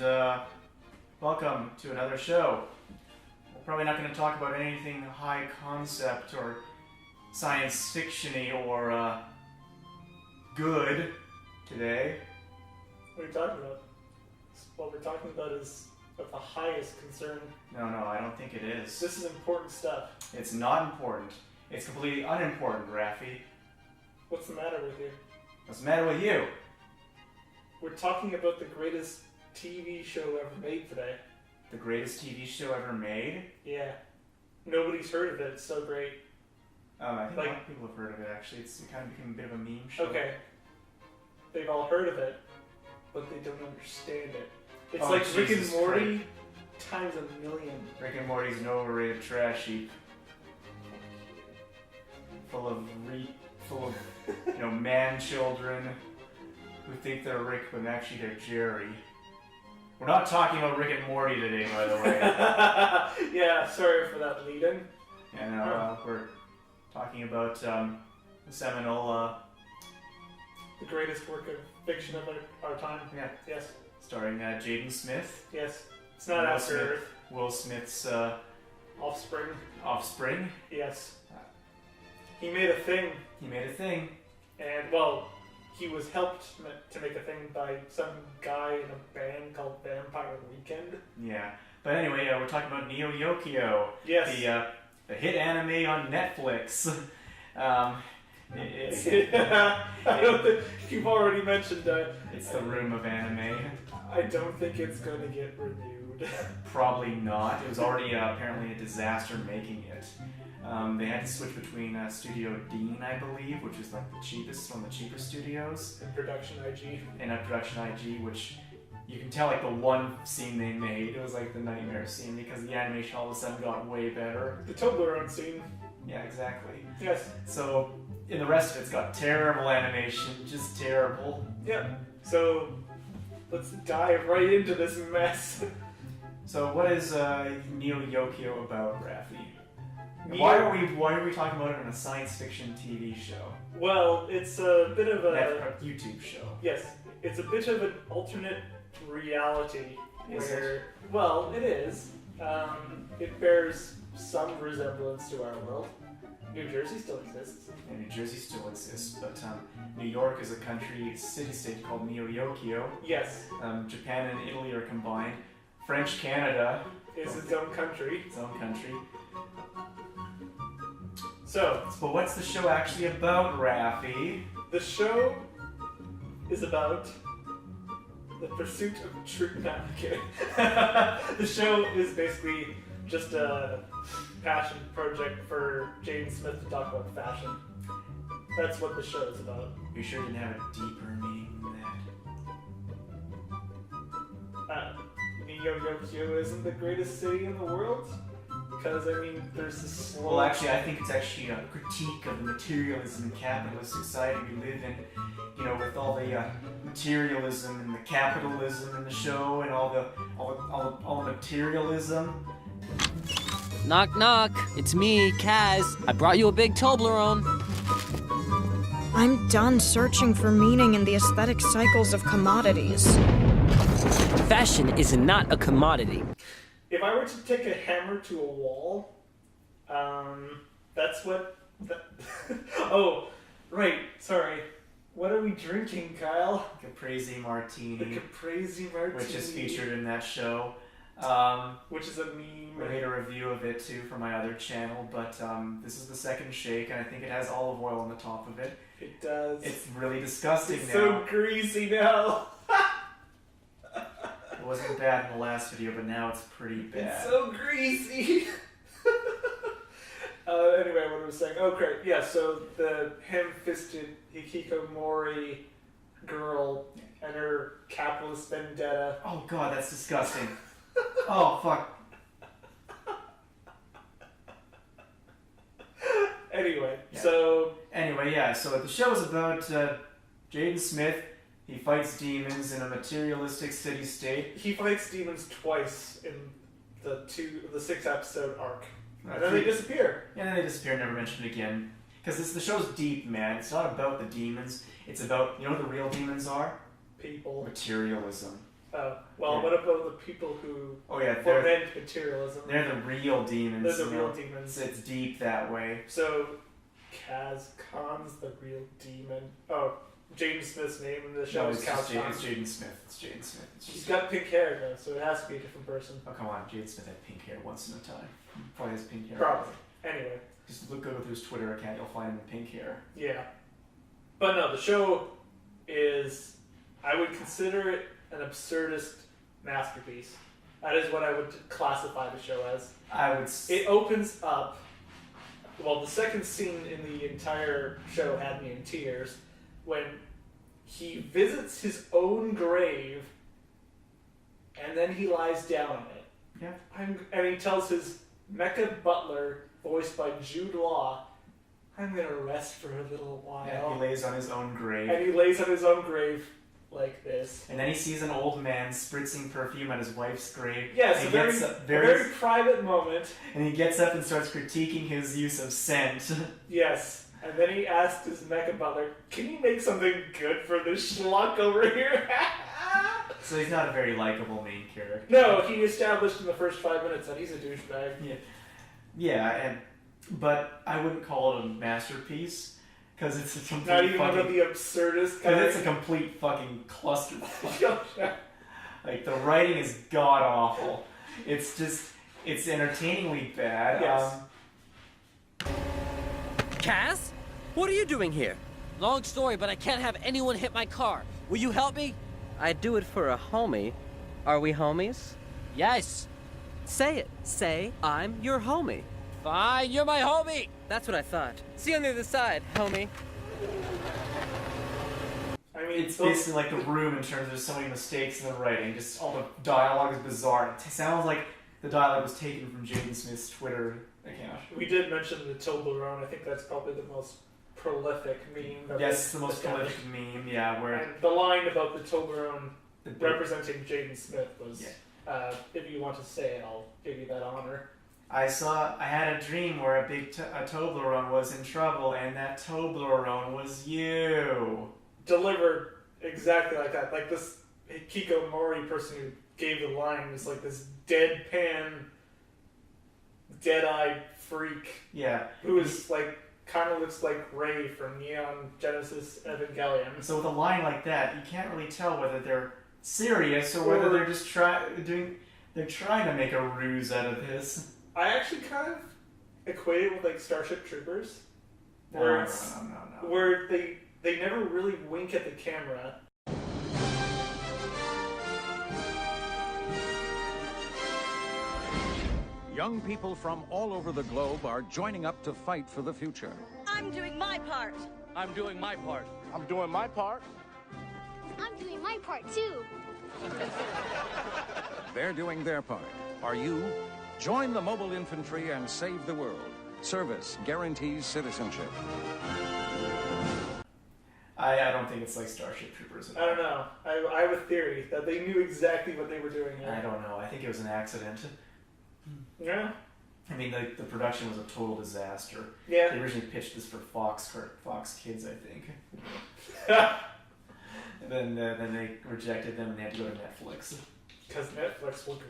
and welcome to another show. We're probably not going to talk about anything high concept or science fiction-y or good today. What are you talking about? What we're talking about is of the highest concern. No, I don't think it is. This is important stuff. It's not important. It's completely unimportant, Raffi. What's the matter with you? What's the matter with you? We're talking about the greatest TV show ever made today. The greatest TV show ever made? Yeah. Nobody's heard of it. It's so great. I think a lot of people have heard of it, actually. It kind of became a bit of a meme show. Okay. They've all heard of it, but they don't understand it. It's Oh, like Rick and Jesus Morty times a million. Rick and Morty's an overrated trash heap. Full of man children who think they're Rick when actually they're Jerry. We're not talking about Rick and Morty today, by the way. Yeah, sorry for that lead-in. And we're talking about the seminal... The greatest work of fiction of our time. Yeah. Yes. Starring Jaden Smith. Yes. It's not After Earth. Will Smith's Offspring. Yes. He made a thing. And, well, he was helped to make a thing by some guy in a band called Vampire Weekend. Yeah. But anyway, we're talking about Yokio. Yes. The hit anime on Netflix. I don't think you've already mentioned that. It's the room of anime. I don't think it's going to get renewed. Probably not. It was already apparently a disaster making it. They had to switch between Studio Dean, I believe, which is like one of the cheapest studios. And Production IG. And Production IG, which you can tell like the one scene they made, it was like the nightmare scene because the animation all of a sudden got way better. The Toblerone scene. Yeah, exactly. Yes. So, in the rest of it's got terrible animation, just terrible. Yeah. So, let's dive right into this mess. So, what is Yokio about, Raffi? Why are we talking about it in a science fiction TV show? Well, it's a bit of a YouTube show. Yes, it's a bit of an alternate reality. Is it? Well, it is. It bears some resemblance to our world. New Jersey still exists. And New Jersey still exists, but New York is a city-state called Yokio. Yes. Japan and Italy are combined. French Canada is its own country. But what's the show actually about, Raffi? The show is about the pursuit of truth. No, I'm kidding. The show is basically just a passion project for Jaden Smith to talk about fashion. That's what the show is about. You sure didn't have a deeper meaning than that? Yokio isn't the greatest city in the world? Because, I mean, there's this slow... Well, actually, I think it's actually a critique of the materialism and capitalist society we live in. You know, with all the materialism and the capitalism in the show and all the materialism. Knock, knock. It's me, Kaz. I brought you a big Toblerone. I'm done searching for meaning in the aesthetic cycles of commodities. Fashion is not a commodity. If I were to take a hammer to a wall, that's what... Oh, right, sorry. What are we drinking, Kyle? Caprese Martini. The Caprese Martini. Which is featured in that show. Which is a meme. I made a review of it too for my other channel, but this is the second shake, and I think it has olive oil on the top of it. It does. It's really disgusting it's now. So greasy now. It wasn't bad in the last video, but now it's pretty bad. It's so greasy. Anyway, what I was saying. Oh, great. Yeah, so the ham-fisted hikikomori girl and her capitalist vendetta. Oh god, that's disgusting. Oh, fuck. Anyway, so the show is about Jaden Smith. He fights demons in a materialistic city-state. He fights demons twice in the 6-episode arc. And then they disappear. Yeah, and then they disappear, never mentioned again. Because the show's deep, man. It's not about the demons. It's about, you know what the real demons are? People. Materialism. Well, Yeah. what about the people who Oh yeah, foment materialism? they're the real demons. They're the you real know. demons. It's deep that way. So, Kaz Khan's the real demon. Oh, Jaden Smith's name in the show No, is it's Kaz Khan. Jaden Smith. It's Jaden Smith. It's He's just, got pink hair though, so it has to be a different person. oh come on, Jaden Smith had pink hair once in a time. He probably has pink hair. Probably. Anyway, Just go through his Twitter account, you'll find him in pink hair. yeah. But no, the show is, I would consider it an absurdist masterpiece. That is what I would classify the show as. It opens up. Well, the second scene in the entire show had me in tears when he visits his own grave and then he lies down on it. Yeah. And he tells his mecha butler, voiced by Jude Law, I'm gonna rest for a little while. Yeah, he lays on his own grave. And he lays on his own grave like this. And then he sees an old man spritzing perfume at his wife's grave. Yes, and a he very, gets up very private moment. And he gets up and starts critiquing his use of scent. Yes. And then he asked his mecha butler, can you make something good for this schluck over here? So he's not a very likable main character. No, he established in the first 5 minutes that he's a douchebag. Yeah, but I wouldn't call it a masterpiece because it's a complete Not even one of the absurdist kind it's a complete fucking clusterfuck. Yeah. Like the writing is god awful. It's entertainingly bad. Yes. Kaz? What are you doing here? Long story, but I can't have anyone hit my car. Will you help me? I'd do it for a homie. Are we homies? Yes. Say it. Say, I'm your homie. Fine, you're my homie. That's what I thought. See you on the other side, homie. I mean, It's basically like The Room in terms of so many mistakes in the writing. Just all the dialogue is bizarre. It sounds like the dialogue was taken from Jaden Smith's Twitter account. we did mention the Toblerone. I think that's probably the most prolific meme. That Yes, the they've most established. prolific meme, yeah, where And the line about the Toblerone the representing Jaden Smith was, Yeah. if you want to say it, I'll give you that honor. I had a dream where a Toblerone was in trouble, and that Toblerone was you. Delivered exactly like that. Like this Hikikomori person who gave the line was like this deadpan, dead-eyed freak Yeah. who is like, kind of looks like Rey from Neon Genesis Evangelion. So with a line like that, you can't really tell whether they're serious or whether they're just they're trying to make a ruse out of this. I actually kind of equate it with like Starship Troopers, where No. where they never really wink at the camera. Young people from all over the globe are joining up to fight for the future. I'm doing my part. I'm doing my part. I'm doing my part. I'm doing my part too. They're doing their part. Are you? Join the mobile infantry and save the world. Service guarantees citizenship. I don't think it's like Starship Troopers at all. I don't know. I have a theory that they knew exactly what they were doing here. I don't know. I think it was an accident. Yeah. I mean, the production was a total disaster. Yeah. They originally pitched this for Fox Kids, I think. And then they rejected them and they had to go to Netflix. Because Netflix will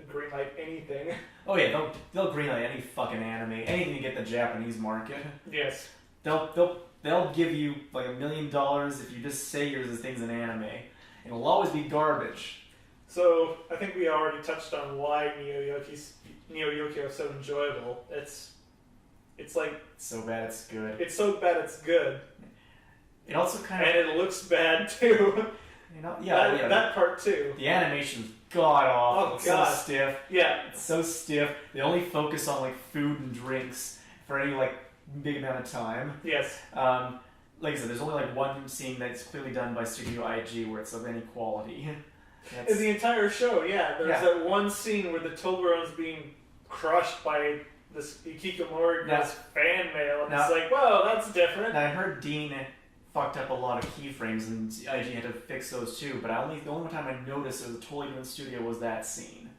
greenlight anything. Oh yeah, they'll greenlight any fucking anime, anything to get the Japanese market. Yes. They'll give you like $1 million if you just say yours thing's an anime. It'll always be garbage. So I think we already touched on why Neo Yokio is so enjoyable. It's like So bad it's good. it's so bad it's good, It also kind of, and it looks bad too. That part too. The animation's god awful. Oh, It's God. so stiff. Yeah. It's so stiff. They only focus on like food and drinks for any like big amount of time. Yes. Like I said, there's only like one scene that's clearly done by Studio IG where it's of any quality. In the entire show, yeah, there's Yeah. that one scene where the Toblerone's being crushed by this Ikikomori Now- fan mail, and now- it's like, whoa, that's different. And I heard Dean fucked up a lot of keyframes and IG had to fix those too, but the only time I noticed it was a totally different studio was that scene.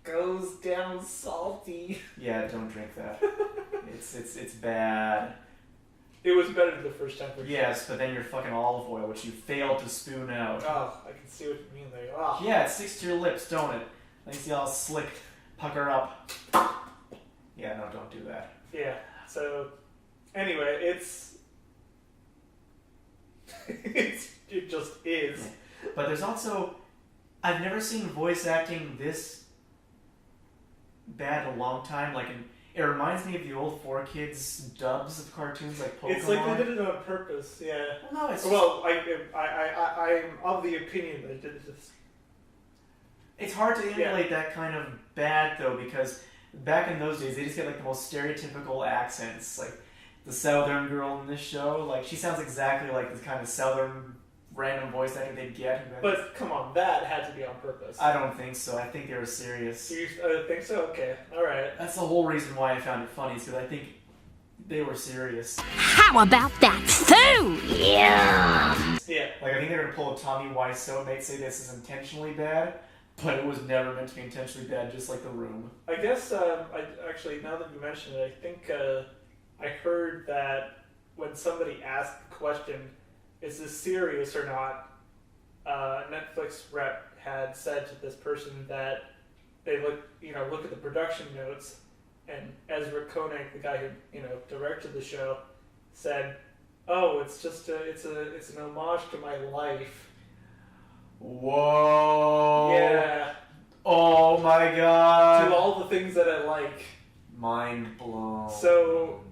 Goes down salty. Yeah, don't drink that. It's bad. It was better the first time. Yes, but then your fucking olive oil, which you failed to spoon out. Oh, I can see what you mean there. Oh. Yeah, it sticks to your lips, don't it? Let me see all slick, pucker up. Yeah, no, don't do that. Yeah, so, anyway, it just is. Yeah. But there's also, I've never seen voice acting this bad in a long time. Like, it reminds me of the old 4Kids dubs of cartoons like Pokemon. It's like they did it on purpose, yeah. Well, no, it's well, I'm of the opinion that they did this. It's hard to emulate that kind of bad, though, because back in those days, they just get like the most stereotypical accents. Like the Southern girl in this show, like she sounds exactly like this kind of Southern random voice actor they'd get. But come on, that had to be on purpose. I don't think so. I think they were serious. You think so? Okay, all right. That's the whole reason why I found it funny, is because I think they were serious. How about that food? Yeah. Yeah. Like I think they're gonna pull a Tommy Wiseau and they'd say this is intentionally bad. But it was never meant to be intentionally bad, just like The Room. I guess, actually, now that you mention it, I think I heard that when somebody asked the question, is this serious or not, Netflix rep had said to this person that they look at the production notes, and Ezra Koenig, the guy who, directed the show, said, oh, it's just it's an homage to my life. Whoa! Yeah. Oh my god! To all the things that I like. Mind blown. So.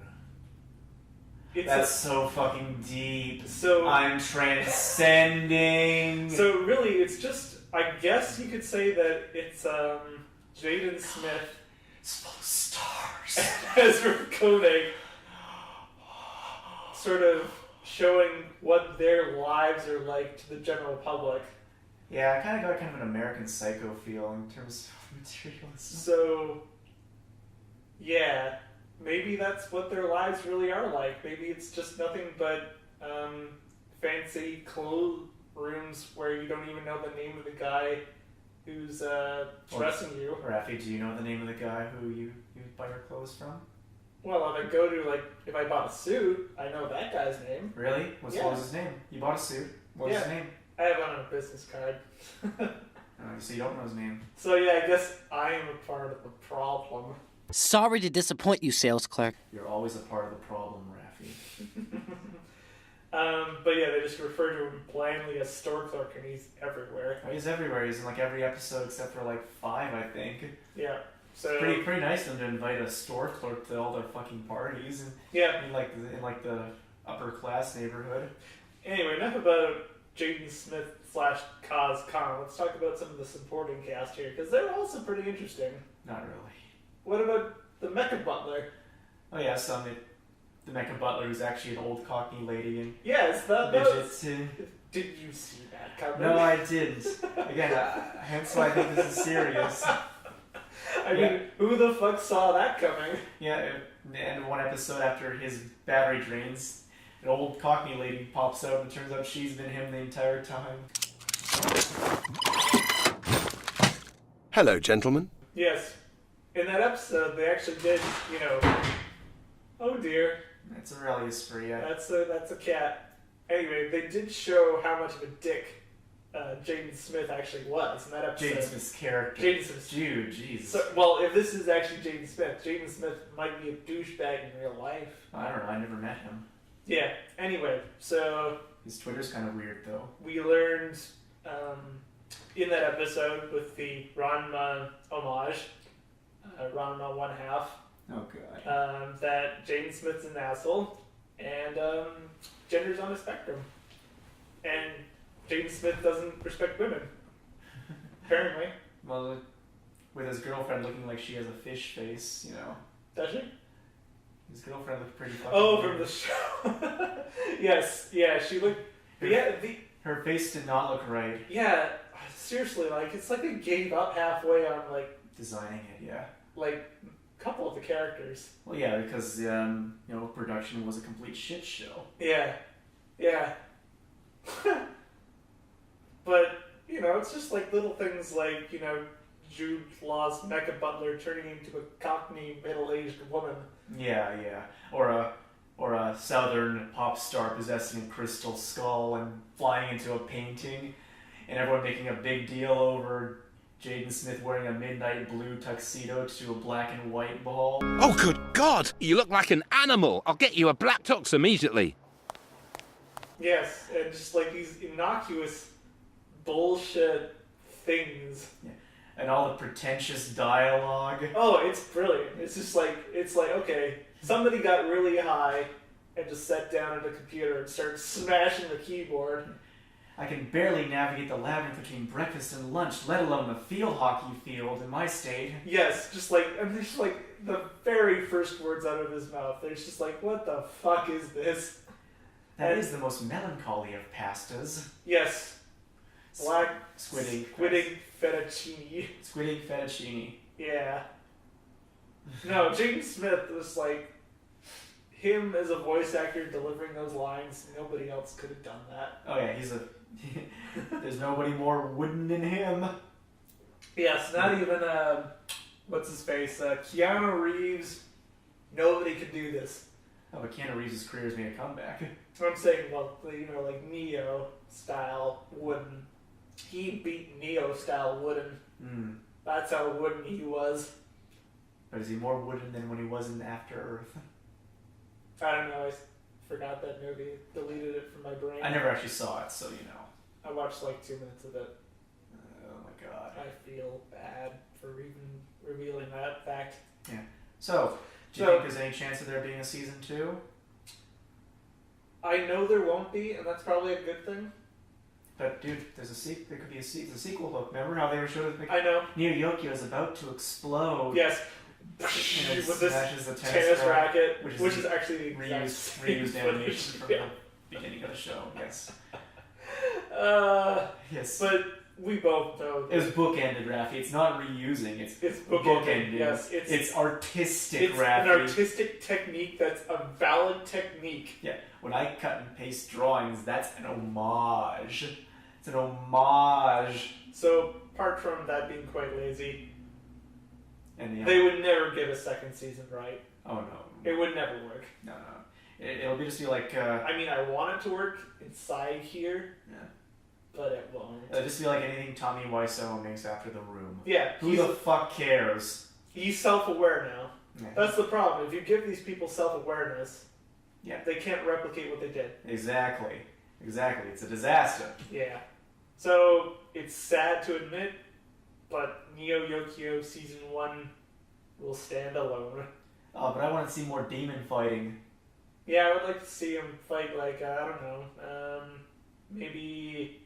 That's so fucking deep. So I'm transcending. So really, it's just. I guess you could say that it's Jaden Smith. Stars. Ezra Koenig. Sort of showing what their lives are like to the general public. Yeah, I kind of got kind of an American Psycho feel in terms of materialism. So, yeah, maybe that's what their lives really are like. Maybe it's just nothing but fancy clothes rooms where you don't even know the name of the guy who's dressing you. Rafi, do you know the name of the guy who you buy your clothes from? Well, if I bought a suit, I know that guy's name. Really? What was his name? You bought a suit. What was his name? I have it on a business card. So you don't know his name. So yeah, I guess I am a part of the problem. Sorry to disappoint you, sales clerk. You're always a part of the problem, Rafi. But yeah, they just refer to him blandly as store clerk, and he's everywhere. Oh, he's everywhere. He's in like every episode except for like 5, I think. Yeah. So it's pretty nice of them to invite a store clerk to all their fucking parties, and in like the upper class neighborhood. Anyway, enough about Jaden Smith / Kaz Khan. Let's talk about some of the supporting cast here, because they're also pretty interesting. Not really. What about the Mecha Butler? Oh yeah, the Mecha Butler who's actually an old Cockney lady and yes, midgets. Did you see that coming? No, I didn't. Again, hence why I think this is serious. I mean, who the fuck saw that coming? Yeah, and one episode after his battery drains, an old Cockney lady pops out and it turns out she's been him the entire time. Hello, gentlemen. Yes. In that episode, they actually did, oh dear. That's Aurelius for you. That's a cat. Anyway, they did show how much of a dick Jaden Smith actually was in that episode. Jaden Smith's character. Jaden Smith's dude, jeez. So, well, if this is actually Jaden Smith might be a douchebag in real life. I don't know, I never met him. Yeah, anyway, so... His Twitter's kind of weird, though. We learned in that episode with the Ranma homage, Ranma 1/2. Oh, God. That Jaden Smith's an asshole, and gender's on a spectrum. And Jaden Smith doesn't respect women. Apparently. Well, with his girlfriend looking like she has a fish face, Does she? His girlfriend looked pretty fucking from weird. the show. Yes, yeah, she looked... Her face did not look right. Yeah, seriously, it's like they gave up halfway on, designing it, yeah. A couple of the characters. Well, yeah, because, production was a complete shit show. Yeah. But, it's just little things Jude Law's Mecha Butler turning into a Cockney middle-aged woman. Yeah. Or Or a southern pop star possessing a crystal skull and flying into a painting, and everyone making a big deal over Jaden Smith wearing a midnight blue tuxedo to a black and white ball. Oh, good God! You look like an animal. I'll get you a black tux immediately. Yes, and just like these innocuous bullshit things. Yeah. And all the pretentious dialogue. Oh, it's brilliant. It's like, okay, somebody got really high and just sat down at a computer and started smashing the keyboard. I can barely navigate the labyrinth between breakfast and lunch, let alone the field hockey field in my state. Yes, just like, and there's like the very first words out of his mouth. There's just like, what the fuck is this? That is the most melancholy of pastas. Yes. Black Squidding fettuccine. Squidding fettuccine. Yeah. No, Jaden Smith was like, him as a voice actor delivering those lines, nobody else could have done that. Oh yeah, there's nobody more wooden than him. Yes, not even, what's his face, Keanu Reeves, nobody could do this. Oh, but Keanu Reeves' career has made a comeback. So I'm saying, well, you know, like Neo style wooden. He beat Neo style wooden. Mm. That's how wooden he was. But is he more wooden than when he was in After Earth? I don't know, I forgot that movie. Deleted it from my brain. I never actually saw it, so you know. I watched like 2 minutes of it. Oh my god. I feel bad for even revealing that fact. Yeah. So, do you think there's any chance of there being a season 2? I know there won't be, and that's probably a good thing. But dude, there could be a sequel hook. Remember how they were showing the I know. Yokio is about to explode. Yes. And it With smashes this the tennis racket, which is actually the reused animation from yeah. the beginning of the show. Yes. Yes. But we both know it was bookended, Raffi. It's not reusing. It's bookended. Yes, it's artistic, it's Raffi. an artistic technique that's a valid technique. Yeah. When I cut and paste drawings, that's an homage. It's an homage. So, apart from that being quite lazy, and they would never give a second season, right? Oh no. It would never work. No. It'll just be like. I mean, I want it to work inside here. Yeah. But it won't. It'll just be like anything Tommy Wiseau makes after The Room. Yeah. Who the fuck cares? He's self-aware now. Yeah. That's the problem. If you give these people self-awareness, yeah, they can't replicate what they did. Exactly. It's a disaster. Yeah. So, it's sad to admit, but Neo Yokio Season 1 will stand alone. Oh, but I want to see more demon fighting. Yeah, I would like to see him fight, like, I don't know, maybe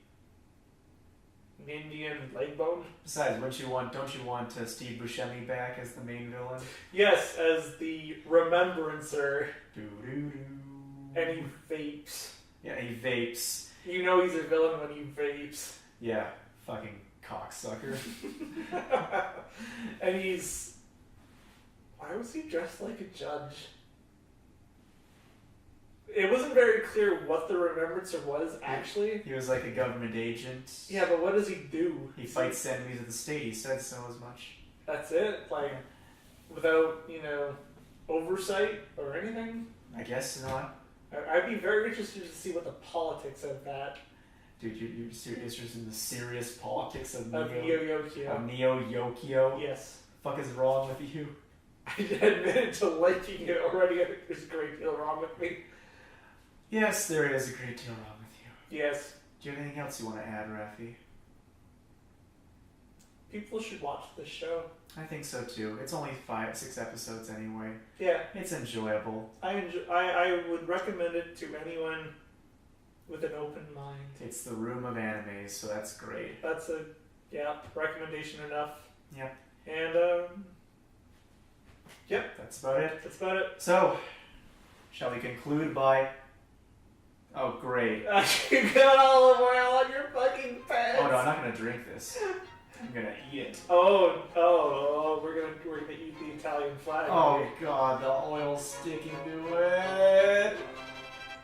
an Indian leg bone? Besides, don't you want Steve Buscemi back as the main villain? Yes, as the Remembrancer. Doo-doo-doo. And he vapes. Yeah, he vapes. You know he's a villain when he vapes. Yeah, fucking cocksucker. And he's... Why was he dressed like a judge? It wasn't very clear what the Remembrancer was, actually. He was like a government agent. Yeah, but what does he do? He fights enemies of the state. He said so as much. That's it? Like, without, oversight or anything? I guess not. I'd be very interested to see what the politics of that. Dude, you're interested in the serious politics of Neo Yokio. Of Neo Yokio? Yes. What the fuck is wrong with you? I admitted to liking it already. I think there's a great deal wrong with me. Yes, there is a great deal wrong with you. Yes. Do you have anything else you want to add, Raffi? People should watch this show. I think so too. It's only 5-6 episodes anyway. Yeah. It's enjoyable. I would recommend it to anyone with an open mind. It's the room of animes, so that's great. That's a recommendation enough. Yep. And yep. That's about it. That's about it. So, shall we conclude by... Oh, great. You got olive oil on your fucking pants. Oh no, I'm not gonna drink this. I'm gonna eat it. Oh, we're gonna eat the Italian flag. Oh god, the oil's sticking to it.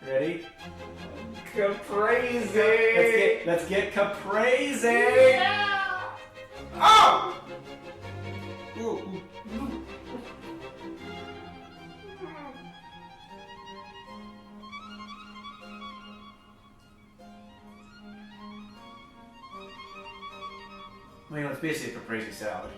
Ready? Caprese. Let's get caprese. Yeah. Oh! Ooh. I mean, it's basically a caprese salad.